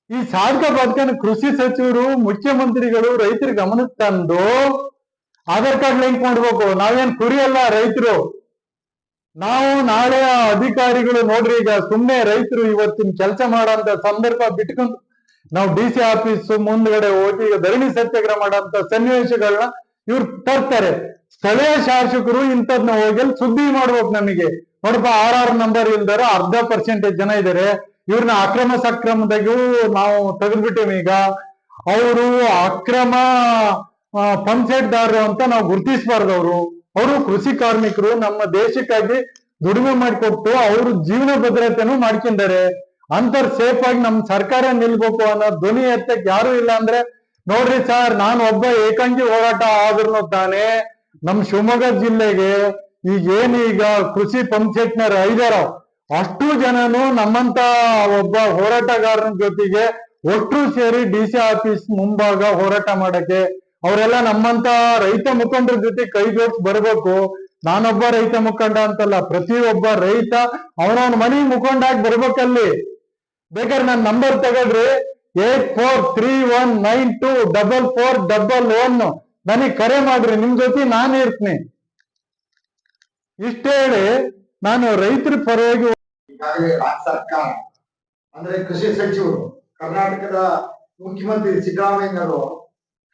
ಈ ಸಾಧಕ ಬಾಧಕನ ಕೃಷಿ ಸಚಿವರು, ಮುಖ್ಯಮಂತ್ರಿಗಳು ರೈತರ ಗಮನಕ್ಕೆ ತಂದು ಆಧಾರ್ ಕಾರ್ಡ್ ಲಿಂಕ್ ಮಾಡ್ಬೇಕು. ನಾವೇನ್ ಕುರಿ ಅಲ್ಲ ರೈತರು. ನಾವು ನಾಳೆ ಅಧಿಕಾರಿಗಳು ನೋಡ್ರಿ, ಈಗ ಸುಮ್ನೆ ರೈತರು ಇವತ್ತಿನ ಕೆಲಸ ಮಾಡೋಂತ ಸಂದರ್ಭ ಬಿಟ್ಕೊಂಡು ನಾವು DC ಆಫೀಸ್ ಮುಂದ್ಗಡೆ ಹೋಗಿ ಧರಣಿ ಸತ್ಯಾಗ್ರಹ ಮಾಡೋಂತ ಸನ್ನಿವೇಶಗಳನ್ನ ಇವ್ರು ತರ್ತಾರೆ. ಸ್ಥಳೀಯ ಶಾಸಕರು ಇಂಥದ್ನ ಹೋಗಿ ಸುದ್ದಿ ಮಾಡ್ಬೇಕು. ನಮಗೆ ನೋಡಪ್ಪ, RR ನಂಬರ್ ಇಲ್ದಾರ 0.5% ಜನ ಇದಾರೆ. ಇವ್ರನ್ನ ಅಕ್ರಮ ಸಕ್ರಮದಾಗೂ ನಾವು ತೆಗೆದ್ಬಿಟ್ಟೇವಿ. ಈಗ ಅವರು ಅಕ್ರಮ ಪಂಚಾಯತ್ದಾರರು ಅಂತ ನಾವು ಗುರುತಿಸಬಾರ್ದು. ಅವರು ಕೃಷಿ ಕಾರ್ಮಿಕರು, ನಮ್ಮ ದೇಶಕ್ಕಾಗಿ ದುಡಿಮೆ ಮಾಡಿಕೊಟ್ಟು ಅವರು ಜೀವನ ಭದ್ರತೆನೂ ಮಾಡ್ಕೊಂಡಿದ್ದಾರೆ. ಅಂತರ್ ಸೇಫ್ ಆಗಿ ನಮ್ ಸರ್ಕಾರ ನಿಲ್ಬೇಕು ಅನ್ನೋ ಧ್ವನಿ ಎತ್ತಕ್ ಯಾರು ಇಲ್ಲ ಅಂದ್ರೆ ನೋಡ್ರಿ ಸರ್, ನಾನು ಒಬ್ಬ ಏಕಾಂಗಿ ಹೋರಾಟ ಆದ್ರೂ ತಾನೇ ನಮ್ ಶಿವಮೊಗ್ಗ ಜಿಲ್ಲೆಗೆ ಈಗ ಕೃಷಿ ಪಂಚಾಯತ್ನರ್ ಇದಾರೋ ಅಷ್ಟು ಜನನು ನಮ್ಮಂತ ಒಬ್ಬ ಹೋರಾಟಗಾರನ ಜೊತೆಗೆ ಒಟ್ಟು ಸೇರಿ DC ಆಫೀಸ್ ಮುಂಭಾಗ ಹೋರಾಟ ಮಾಡಕ್ಕೆ ಅವರೆಲ್ಲ ನಮ್ಮಂತ ರೈತ ಮುಖಂಡರ ಜೊತೆ ಕೈ ಜೋಡಿಸಿ ಬರ್ಬೇಕು. ನಾನೊಬ್ಬ ರೈತ ಮುಖಂಡ ಅಂತಲ್ಲ, ಪ್ರತಿಯೊಬ್ಬ ರೈತ ಅವನವನ ಮನೆ ಮುಖಂಡಾಗಿ ಬರ್ಬೇಕಲ್ಲಿ. ಬೇಕಾದ್ರೆ ನನ್ನ ನಂಬರ್ ತಗೊಳ್ರಿ, 8431924411 ನನಗೆ ಕರೆ ಮಾಡ್ರಿ. ನಿಮ್ ಜೊತೆ ನಾನು ಇರ್ತೀನಿ. ಇಷ್ಟ ಹೇಳಿ ನಾನು ರೈತರ ಪರವಾಗಿ ಈಗಾಗಲೇ ರಾಜ್ಯ ಸರ್ಕಾರ ಅಂದ್ರೆ ಕೃಷಿ ಸಚಿವರು, ಕರ್ನಾಟಕದ ಮುಖ್ಯಮಂತ್ರಿ ಸಿದ್ದರಾಮಯ್ಯನವರು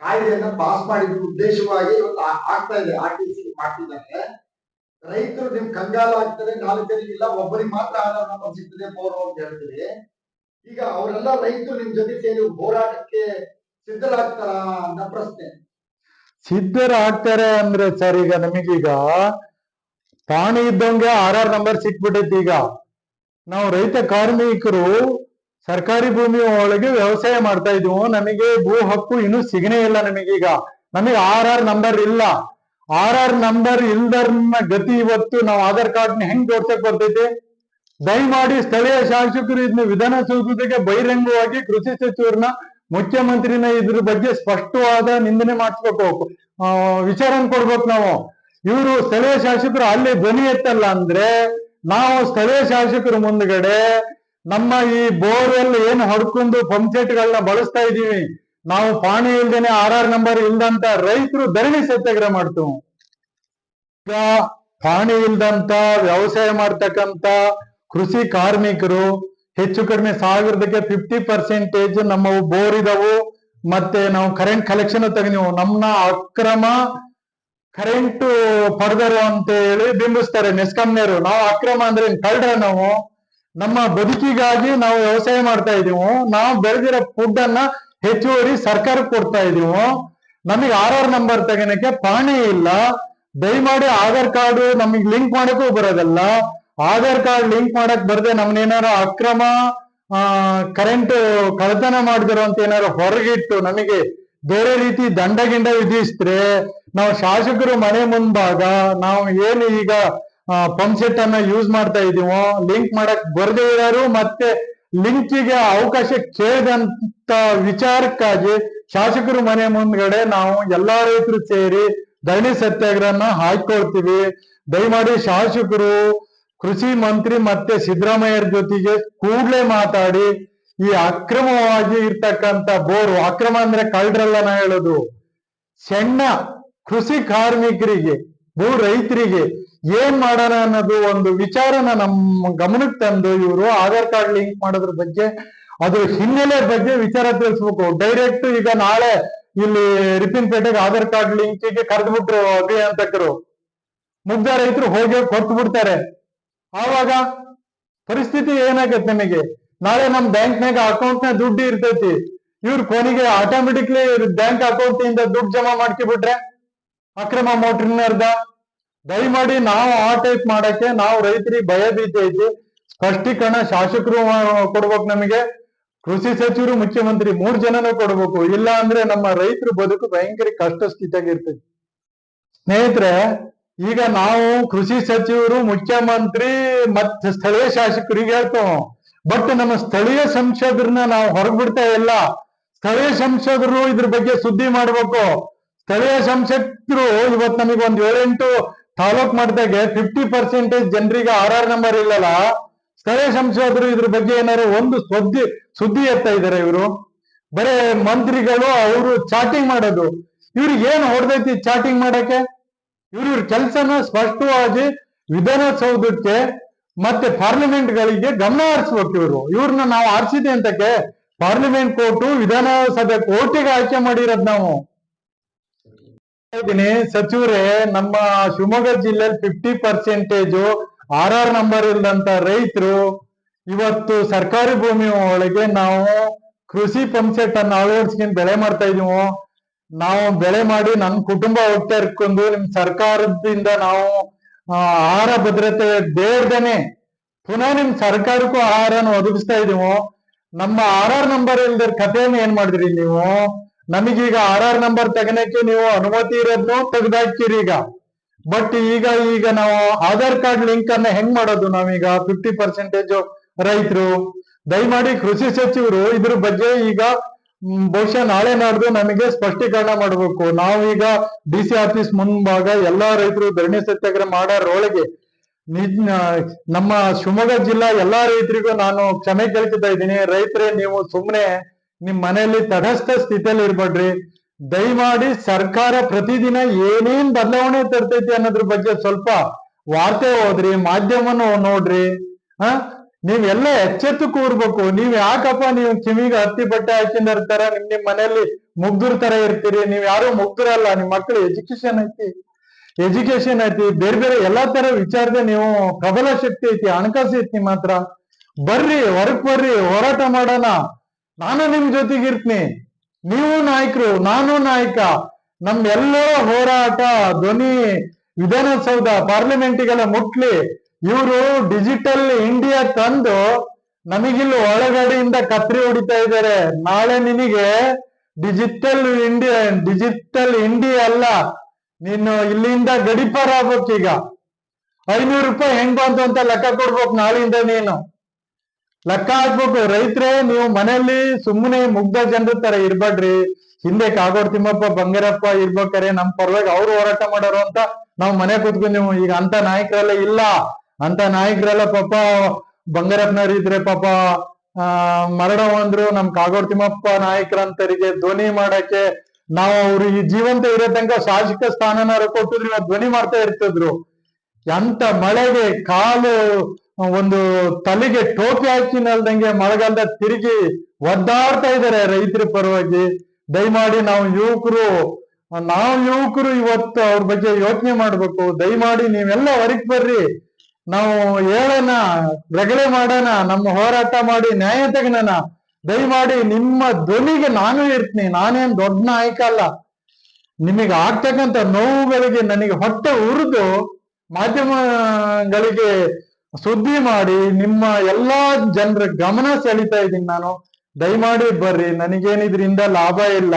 ಕಾಯ್ದೆಯನ್ನ ಪಾಸ್ ಮಾಡಿದ ಉದ್ದೇಶವಾಗಿ ಇವತ್ತು ಆಗ್ತಾ ಇದೆ. RTC ಮಾಡ್ತಿದ್ದಾರೆ. ರೈತರು ನಿಮ್ ಕಂಗಾಲ ಆಗ್ತಾರೆ, 4 ಜನರಿಗಿಲ್ಲ, ಒಬ್ಬರಿಗೆ ಮಾತ್ರ ಆಧಾರ್ ನಂಬರ್ ಸಿಗ್ತದೆ ಬೋರ್ ಅಂತ ಹೇಳ್ತೀವಿ. ಈಗ ಅವರೆಲ್ಲ ರೈತರು ನಿಮ್ ಜೊತೆ ಸೇರಿ ಹೋರಾಟಕ್ಕೆ ಸಿದ್ಧರಾಗ್ತಾರ ಅನ್ನೋ ಪ್ರಶ್ನೆ. ಸಿದ್ಧರಾಗ್ತಾರೆ ಅಂದ್ರೆ ಸರ್, ಈಗ ನಮಗೀಗ ಪಾಣಿ ಇದ್ದಂಗೆ RR ನಂಬರ್ ಸಿಕ್ಬಿಟ್ಟೈತಿ. ಈಗ ನಾವು ರೈತ ಕಾರ್ಮಿಕರು ಸರ್ಕಾರಿ ಭೂಮಿ ಒಳಗೆ ವ್ಯವಸಾಯ ಮಾಡ್ತಾ ಇದೀವಿ. ನಮಗೆ ಭೂ ಹಕ್ಕು ಇನ್ನೂ ಸಿಗನೇ ಇಲ್ಲ. ನಮಗೆ RR ನಂಬರ್ ಇಲ್ಲ. RR ನಂಬರ್ ಇಲ್ದರ್ನ ಗತಿ ಇವತ್ತು ನಾವು ಆಧಾರ್ ಕಾರ್ಡ್ ಹೆಂಗ್ ಜೋಡ್ಸಕ್ ಬರ್ತೈತಿ? ದಯಮಾಡಿ ಸ್ಥಳೀಯ ಶಾಸಕರು ಇದನ್ನ ವಿಧಾನಸೌಧಕ್ಕೆ ಬಹಿರಂಗವಾಗಿ ಕೃಷಿ ಸಚಿವರನ್ನ ಮುಖ್ಯಮಂತ್ರಿನ ಇದ್ರ ಬಗ್ಗೆ ಸ್ಪಷ್ಟವಾದ ನಿಂದನೆ ಮಾಡಿಸ್ಬೇಕು, ವಿಚಾರಣೆ ಕೊಡ್ಬೇಕು ನಾವು. ಇವರು ಸ್ಥಳೀಯ ಶಾಸಕರು ಅಲ್ಲಿ ಧ್ವನಿ ಎತ್ತಲ್ಲ ಅಂದ್ರೆ ನಾವು ಸ್ಥಳೀಯ ಶಾಸಕರ ಮುಂದ್ಗಡೆ ನಮ್ಮ ಈ ಬೋರ್ವೆಲ್ ಏನ್ ಹೊಡ್ಕೊಂಡು ಪಂಪ್ಸೆಟ್ಗಳನ್ನ ಬಳಸ್ತಾ ಇದೀವಿ, ನಾವು ಪಾಣಿ ಇಲ್ದೇನೆ RR ನಂಬರ್ ಇಲ್ದಂತ ರೈತರು ಧರಣಿ ಸತ್ಯಾಗ್ರಹ ಮಾಡ್ತೀವಿ. ಈಗ ಪಾಣಿ ಇಲ್ದಂತ ವ್ಯವಸಾಯ ಮಾಡ್ತಕ್ಕಂತ ಕೃಷಿ ಕಾರ್ಮಿಕರು ಹೆಚ್ಚು ಕಡಿಮೆ 1000ಕ್ಕೆ 50% ನಮ್ಮ ಬೋರ್ ಇದಾವು, ಮತ್ತೆ ನಾವು ಕರೆಂಟ್ ಕಲೆಕ್ಷನ್ ತಗೊಂಡಿವು, ನಮ್ಮನ್ನ ಅಕ್ರಮ ಕರೆಂಟ್ ಪಡೆದರು ಅಂತ ಹೇಳಿ ಬಿಂಬಿಸ್ತಾರೆ ಮೆಸ್ಕಾಂನವರು. ನಾವು ಅಕ್ರಮ ಅಂದ್ರೆ ಕಳ್ರ ನಾವು? ನಮ್ಮ ಬದುಕಿಗಾಗಿ ನಾವು ವ್ಯವಸಾಯ ಮಾಡ್ತಾ ಇದೀವಿ, ನಾವು ಬೆಳೆದಿರೋ ಫುಡ್ ಅನ್ನ ಹೆಚ್ಚುವರಿ ಸರ್ಕಾರಕ್ಕೆ ಕೊಡ್ತಾ ಇದೀವಿ. ನಮಗೆ RR ನಂಬರ್ ತಗೋಣಕ್ಕೆ ಪಾಣಿ ಇಲ್ಲ. ದಯಮಾಡಿ ಆಧಾರ್ ಕಾರ್ಡ್ ನಮಗೆ ಲಿಂಕ್ ಮಾಡಕ್ಕೂ ಬರೋದಲ್ಲ. ಆಧಾರ್ ಕಾರ್ಡ್ ಲಿಂಕ್ ಮಾಡಕ್ ಬರ್ದೆ ನಮ್ನೇನಾರು ಅಕ್ರಮ ಕರೆಂಟ್ ಕಳ್ಳತನ ಮಾಡಿದಿರೋ ಅಂತ ಏನಾರು ಹೊರಗಿಟ್ಟು ನಮಗೆ ಬೇರೆ ರೀತಿ ದಂಡ ಗಿಂಡ ವಿಧಿಸಿದ್ರೆ ನಾವು ಶಾಸಕರು ಮನೆ ಮುಂಭಾಗ ನಾವು ಏನು ಈಗ ಪಂಪ್ ಸೆಟ್ ಅನ್ನ ಯೂಸ್ ಮಾಡ್ತಾ ಇದೀವೋ ಲಿಂಕ್ ಮಾಡಕ್ ಬರ್ದೇ ಇರೋರು ಮತ್ತೆ ಲಿಂಕಿಗೆ ಅವಕಾಶ ಕೇಳಿದಂತ ವಿಚಾರಕ್ಕಾಗಿ ಶಾಸಕರು ಮನೆ ಮುಂದ್ಗಡೆ ನಾವು ಎಲ್ಲಾ ರೈತರು ಸೇರಿ ಧರಣಿ ಸತ್ಯಾಗ್ರಹನ ಹಾಕೊಳ್ತೀವಿ. ದಯಮಾಡಿ ಶಾಸಕರು ಕೃಷಿ ಮಂತ್ರಿ ಮತ್ತೆ ಸಿದ್ದರಾಮಯ್ಯರ ಜೊತೆಗೆ ಕೂಡ್ಲೆ ಮಾತಾಡಿ ಈ ಅಕ್ರಮವಾಗಿ ಇರ್ತಕ್ಕಂತ ಬೋರು, ಅಕ್ರಮ ಅಂದ್ರೆ ಕಳ್ಳರಲ್ಲ ನಾ ಹೇಳೋದು, ಸಣ್ಣ ಕೃಷಿ ಕಾರ್ಮಿಕರಿಗೆ ಭೂ ರೈತರಿಗೆ ಏನ್ ಮಾಡೋಣ ಅನ್ನೋದು ಒಂದು ವಿಚಾರನ ನಮ್ಮ ಗಮನಕ್ಕೆ ತಂದು ಇವರು ಆಧಾರ್ ಕಾರ್ಡ್ ಲಿಂಕ್ ಮಾಡೋದ್ರ ಬಗ್ಗೆ ಅದ್ರ ಹಿನ್ನೆಲೆ ಬಗ್ಗೆ ವಿಚಾರ ತಿಳಿಸ್ಬೇಕು. ಡೈರೆಕ್ಟ್ ಈಗ ನಾಳೆ ಇಲ್ಲಿ ರಿಪಿನ್ಪೇಟೆಗೆ ಆಧಾರ್ ಕಾರ್ಡ್ ಲಿಂಕಿಗೆ ಕರೆದ್ಬಿಟ್ರು ಅಭಿಯಂತಕರು, ಮುಗ್ಧ ರೈತರು ಹೋಗಿ ಕೊಟ್ಟು ಬಿಡ್ತಾರೆ. ಆವಾಗ ಪರಿಸ್ಥಿತಿ ಏನಾಗತ್ತೆ? ನಮಗೆ ನಾಳೆ ನಮ್ ಬ್ಯಾಂಕ್ನಾಗ ಅಕೌಂಟ್ನ ದುಡ್ಡು ಇರ್ತೈತಿ, ಇವ್ರ ಕೊನೆಗೆ ಆಟೋಮೆಟಿಕ್ಲಿ ಬ್ಯಾಂಕ್ ಅಕೌಂಟ್ ಇಂದ ದುಡ್ಡು ಜಮಾ ಮಾಡ್ಕಿಬಿಟ್ರೆ ಅಕ್ರಮ ಮೋಟ್ರಿನರ್ದ. ದಯಮಾಡಿ ನಾವು ಆ ಟೈಪ್ ಮಾಡಕ್ಕೆ ನಾವು ರೈತರಿಗೆ ಭಯ ಭೀತಿ ಐತಿ. ಸ್ಪಷ್ಟೀಕರಣ ಶಾಸಕರು ಕೊಡ್ಬೇಕು, ನಮಗೆ ಕೃಷಿ ಸಚಿವರು ಮುಖ್ಯಮಂತ್ರಿ 3 ಜನನೂ ಕೊಡ್ಬೇಕು. ಇಲ್ಲ ಅಂದ್ರೆ ನಮ್ಮ ರೈತರು ಬದುಕು ಭಯಂಕರ ಕಷ್ಟ ಸ್ಥಿತಿಯಾಗಿರ್ತೈತಿ. ಸ್ನೇಹಿತರೆ, ಈಗ ನಾವು ಕೃಷಿ ಸಚಿವರು ಮುಖ್ಯಮಂತ್ರಿ ಮತ್ತೆ ಸ್ಥಳೀಯ ಶಾಸಕರಿಗೆ ಹೇಳ್ತೇವೆ, ಬಟ್ ನಮ್ಮ ಸ್ಥಳೀಯ ಸಂಸದರನ್ನ ನಾವು ಹೊರಗ್ಬಿಡ್ತಾ ಇಲ್ಲ. ಸ್ಥಳೀಯ ಸಂಸದರು ಇದ್ರ ಬಗ್ಗೆ ಸುದ್ದಿ ಮಾಡ್ಬೇಕು. ಸ್ಥಳೀಯ ಸಂಸದರು ಇವತ್ತು ನಮಗೆ ಒಂದ್ 7-8 ತಾಲೂಕ್ ಮಾಡಿದಾಗೆ 50% ಜನರಿಗೆ RR ನಂಬರ್ ಇಲ್ಲಲ್ಲ. ಸ್ಥಳೀಯ ಸಂಸದರು ಇದ್ರ ಬಗ್ಗೆ ಏನಾದ್ರು ಒಂದು ಸುದ್ದಿ ಎತ್ತಾ ಇದಾರೆ ಇವರು? ಬರೇ ಮಂತ್ರಿಗಳು ಅವರು ಚಾಟಿಂಗ್ ಮಾಡೋದು. ಇವ್ರಿಗೆ ಏನ್ ಹೊಡೆದೈತಿ ಚಾಟಿಂಗ್ ಮಾಡಕ್ಕೆ? ಇವ್ರ ಕೆಲಸನ ಸ್ಪಷ್ಟವಾಗಿ ವಿಧಾನಸೌಧಕ್ಕೆ ಮತ್ತೆ ಪಾರ್ಲಿಮೆಂಟ್ ಗಳಿಗೆ ಗಮನ ಹರಿಸ್ಬೇಕು. ಇವ್ರನ್ನ ನಾವು ಆರಿಸಿದೆ ಅಂತಕ್ಕೆ ಪಾರ್ಲಿಮೆಂಟ್ ಕೋರ್ಟು ವಿಧಾನಸಭೆ ಕೋರ್ಟಿಗೆ ಆಯ್ಕೆ ಮಾಡಿರೋದ್ ನಾವು. ಸಚಿವರೇ, ನಮ್ಮ ಶಿವಮೊಗ್ಗ ಜಿಲ್ಲೆಯಲ್ಲಿ 50% RR ನಂಬರ್ ಇಲ್ಲದಂತ ರೈತರು ಇವತ್ತು ಸರ್ಕಾರಿ ಭೂಮಿ ಒಳಗೆ ನಾವು ಕೃಷಿ ಪಂಪ್ ಸೆಟ್ ಅನ್ನು ಅಳವಡಿಸ್ಕೊಂಡು ಬೆಳೆ ಮಾಡ್ತಾ ಇದೀವಿ. ನಾವು ಬೆಳೆ ಮಾಡಿ ನನ್ನ ಕುಟುಂಬ ಹೋಗ್ತಾ ಇರ್ಕೊಂಡು ನಿಮ್ ಸರ್ಕಾರದಿಂದ ನಾವು ಆಹಾರ ಭದ್ರತೆ ಬೇಡ್ದೇನೆ ಪುನಃ ನಿಮ್ ಸರ್ಕಾರಕ್ಕೂ ಆಹಾರನ ಒದಗಿಸ್ತಾ ಇದೀವಿ. ನಮ್ಮ RR ನಂಬರ್ ಇಲ್ದಿರ ಕಥೆಯನ್ನು ಏನ್ ಮಾಡಿದ್ರಿ ನೀವು? ನಮಗೀಗ RR ನಂಬರ್ ತೆಗನಕ್ಕೆ ನೀವು ಅನುಮತಿ ಇರೋದ್ನು ತೆಗ್ದಾಕಿರಿ ಈಗ. ಬಟ್ ಈಗ ನಾವು ಆಧಾರ್ ಕಾರ್ಡ್ ಲಿಂಕ್ ಅನ್ನ ಹೆಂಗ್ ಮಾಡೋದು? ನಾವೀಗ 50% ರೈತರು. ದಯಮಾಡಿ ಕೃಷಿ ಸಚಿವರು ಇದ್ರ ಬಗ್ಗೆ ಈಗ ಬಹುಶಃ ನಾಳೆ ನಾಡ್ದು ನಮಗೆ ಸ್ಪಷ್ಟೀಕರಣ ಮಾಡಬೇಕು. ನಾವೀಗ DC ಆಫೀಸ್ ಮುಂಭಾಗ ಎಲ್ಲಾ ರೈತರು ಧರಣಿ ಸತ್ಯಾಗ್ರಹ ಮಾಡೋರೊಳಗೆ ನಮ್ಮ ಶಿವಮೊಗ್ಗ ಜಿಲ್ಲಾ ಎಲ್ಲಾ ರೈತರಿಗೂ ನಾನು ಕ್ಷಮೆ ಕೇಳ್ತಾ ಇದ್ದೀನಿ. ರೈತರೇ, ನೀವು ಸುಮ್ನೆ ನಿಮ್ ಮನೆಯಲ್ಲಿ ತಟಸ್ಥ ಸ್ಥಿತಿಯಲ್ಲಿ ಇರ್ಬೇಡ್ರಿ. ದಯಮಾಡಿ ಸರ್ಕಾರ ಪ್ರತಿದಿನ ಏನೇನ್ ಬದಲಾವಣೆ ತರ್ತೈತಿ ಅನ್ನೋದ್ರ ಬಗ್ಗೆ ಸ್ವಲ್ಪ ವಾರ್ತೆ ಓದ್ರಿ, ಮಾಧ್ಯಮನ ನೋಡ್ರಿ. ನೀವೆಲ್ಲ ಎಚ್ಚೆತ್ತು ಕೂರ್ಬೇಕು. ನೀವ್ ಯಾಕಪ್ಪ ನೀವು ಕಿವಿಗೆ ಹತ್ತಿ ಬಟ್ಟೆ ಹಾಕಿರ್ತಾರ, ನಿಮ್ ಮನೆಯಲ್ಲಿ ಮುಗ್ಧರ ತರ ಇರ್ತೀರಿ? ನೀವ್ ಯಾರು ಮುಗ್ಧರಲ್ಲ, ನಿಮ್ ಮಕ್ಳು ಎಜುಕೇಶನ್ ಐತಿ, ಬೇರೆ ಬೇರೆ ಎಲ್ಲಾ ತರ ವಿಚಾರದ ನೀವು ಪ್ರಬಲ ಶಕ್ತಿ ಐತಿ, ಹಣಕಾಸು ಐತಿ. ನಿಮ್ಮ ಹತ್ರ ಬರ್ರಿ, ಹೊರಗ್ ಬರ್ರಿ, ಹೋರಾಟ ಮಾಡೋಣ. ನಾನು ನಿಮ್ ಜೊತೆಗಿರ್ತೀನಿ. ನೀವು ನಾಯಕರು, ನಾನು ನಾಯಕ. ನಮ್ಮೆಲ್ಲರ ಹೋರಾಟ ಧ್ವನಿ ವಿಧಾನಸೌಧ ಪಾರ್ಲಿಮೆಂಟಿಗೆಲ್ಲ ಮುಟ್ಲಿ. ಇವರು ಡಿಜಿಟಲ್ ಇಂಡಿಯಾ ತಂದು ನಮಗಿಲ್ಲಿ ಒಳಗಡೆಯಿಂದ ಕತ್ರಿ ಹೊಡಿತಾ ಇದ್ದಾರೆ. ನಾಳೆ ನಿನಗೆ ಡಿಜಿಟಲ್ ಇಂಡಿಯಾ ಅಲ್ಲ, ನೀನು ಇಲ್ಲಿಂದ ಗಡಿಪಾರ ಆಗ್ಬೇಕೀಗ. 500 ರೂಪಾಯಿ ಹೆಂಗ್ ಬಂತು ಅಂತ ಲೆಕ್ಕ ಕೊಡ್ಬೇಕು ನಾಳಿಂದ ನೀನು. ಲೆಕ್ಕ ಹಾಕ್ಬೇಕು. ರೈತರೇ, ನೀವು ಮನೆಯಲ್ಲಿ ಸುಮ್ಮನೆ ಮುಗ್ಧ ಜನರ ತರ ಇರ್ಬೇಡ್ರಿ. ಹಿಂದೆ ಕಾಗೋಡು ತಿಮ್ಮಪ್ಪ ಬಂಗಾರಪ್ಪ ಇರ್ಬೇಕಾರೆ ನಮ್ ಪರವಾಗಿ ಅವ್ರು ಹೋರಾಟ ಮಾಡೋರು ಅಂತ ನಾವು ಮನೆ ಕೂತ್ಕೊಂಡ್ವು. ಈಗ ಅಂತ ನಾಯಕರೆಲ್ಲ ಇಲ್ಲ. ಅಂತ ನಾಯಕರೆಲ್ಲ ಪಾಪ ಬಂಗಾರಪ್ಪನವ್ರು ಇದ್ರೆ ಪಾಪ ಮರಡವಂದ್ರು. ನಮ್ ಕಾಗೋಡು ತಿಮ್ಮಪ್ಪ ನಾಯಕರಂತರಿಗೆ ಧ್ವನಿ ಮಾಡಕ್ಕೆ ನಾವು ಅವ್ರು ಈ ಜೀವಂತ ಇರೋ ತನಕ ಶಾಸಕ ಸ್ಥಾನನಾರ ಕೊಟ್ಟಿದ್ರು, ಇವತ್ತು ಧ್ವನಿ ಮಾಡ್ತಾ ಇರ್ತಿದ್ರು. ಎಂತ ಮಳೆಗೆ ಕಾಲು ಒಂದು ತಲೆಗೆ ಟೋಪಿ ಹಾಕಿನಲ್ದಂಗೆ ಮಳೆಗಾಲದ ತಿರುಗಿ ಒದ್ದಾಡ್ತಾ ಇದ್ದಾರೆ ರೈತರ ಪರವಾಗಿ. ದಯಮಾಡಿ ನಾವು ಯುವಕರು ಇವತ್ತು ಅವ್ರ ಬಗ್ಗೆ ಯೋಚನೆ ಮಾಡ್ಬೇಕು. ದಯಮಾಡಿ ನೀವೆಲ್ಲ ಹೊರಗ್ ಬರ್ರಿ, ನಾವು ಹೇಳೋಣ, ರಗಳೆ ಮಾಡೋಣ, ನಮ್ಮ ಹೋರಾಟ ಮಾಡಿ ನ್ಯಾಯ ತೆಗಣ. ದಯಮಾಡಿ ನಿಮ್ಮ ಧ್ವನಿಗೆ ನಾನು ಇರ್ತೀನಿ. ನಾನೇನ್ ದೊಡ್ಡ ನಾಯಕ ಅಲ್ಲ. ನಿಮಗೆ ಆಗ್ತಕ್ಕಂಥ ನೋವುಗಳಿಗೆ ನನಗೆ ಹೊಟ್ಟೆ ಉರಿದು ಮಾಧ್ಯಮಗಳಿಗೆ ಸುದ್ದಿ ಮಾಡಿ ನಿಮ್ಮ ಎಲ್ಲಾ ಜನರ ಗಮನ ಸೆಳೀತಾ ಇದ್ದೀನಿ ನಾನು. ದಯಮಾಡಿ ಬರ್ರಿ, ನನಗೇನಿದ್ರಿಂದ ಲಾಭ ಇಲ್ಲ,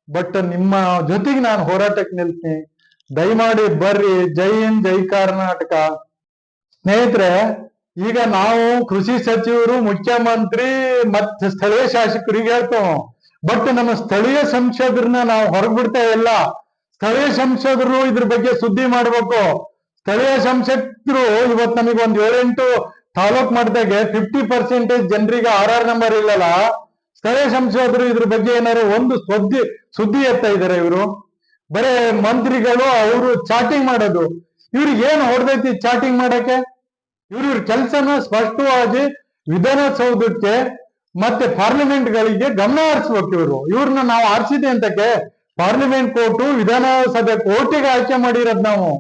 ಬಟ್ ನಿಮ್ಮ ಜೊತೆಗೆ ನಾನು ಹೋರಾಟಕ್ಕೆ ನಿಲ್ತೀನಿ. ದಯಮಾಡಿ ಬರ್ರಿ. ಜೈ ಹಿಂದ್, ಜೈ ಕರ್ನಾಟಕ. ಸ್ನೇಹಿತರೆ, ಈಗ ನಾವು ಕೃಷಿ ಸಚಿವರು, ಮುಖ್ಯಮಂತ್ರಿ ಮತ್ತೆ ಸ್ಥಳೀಯ ಶಾಸಕರಿಗೆ ಹೇಳ್ತೇವೆ, ಬಟ್ ನಮ್ಮ ಸ್ಥಳೀಯ ಸಂಸದರನ್ನ ನಾವು ಹೊರಗ್ಬಿಡ್ತಾ ಇಲ್ಲ. ಸ್ಥಳೀಯ ಸಂಸದರು ಇದ್ರ ಬಗ್ಗೆ ಸುದ್ದಿ ಮಾಡ್ಬೇಕು. ಸ್ಥಳೀಯ ಸಂಸದರು ಇವತ್ತು ನಮಗೆ ಒಂದ್ 7-8 ತಾಲೂಕ್ ಮಾಡಿದಾಗೆ 50% ಜನರಿಗೆ RR ನಂಬರ್ ಇಲ್ಲಲ್ಲ. ಸ್ಥಳೀಯ ಸಂಸದರು ಇದ್ರ ಬಗ್ಗೆ ಏನಾದ್ರು ಒಂದು ಸುದ್ದಿ ಎತ್ತಾ ಇದಾರೆ. ಇವರು ಬರೇ ಮಂತ್ರಿಗಳು ಅವರು ಚಾಟಿಂಗ್ ಮಾಡೋದು. ಇವ್ರಿಗೆ ಏನ್ ಹೊಡೆದೈತಿ ಚಾಟಿಂಗ್ ಮಾಡಕ್ಕೆ? ಇವ್ರ ಕೆಲಸನ ಸ್ಪಷ್ಟವಾಗಿ ವಿಧಾನಸೌಧಕ್ಕೆ ಮತ್ತೆ ಪಾರ್ಲಿಮೆಂಟ್ ಗಳಿಗೆ ಗಮನ ಹರಿಸ್ಬೇಕು. ಇವ್ರನ್ನ ನಾವು ಆರಿಸಿದೆ ಅಂತಕ್ಕೆ ಪಾರ್ಲಿಮೆಂಟ್ ಕೋರ್ಟು, ವಿಧಾನಸಭೆ ಕೋರ್ಟಿಗೆ ಆಯ್ಕೆ ಮಾಡಿರೋದ್ ನಾವು.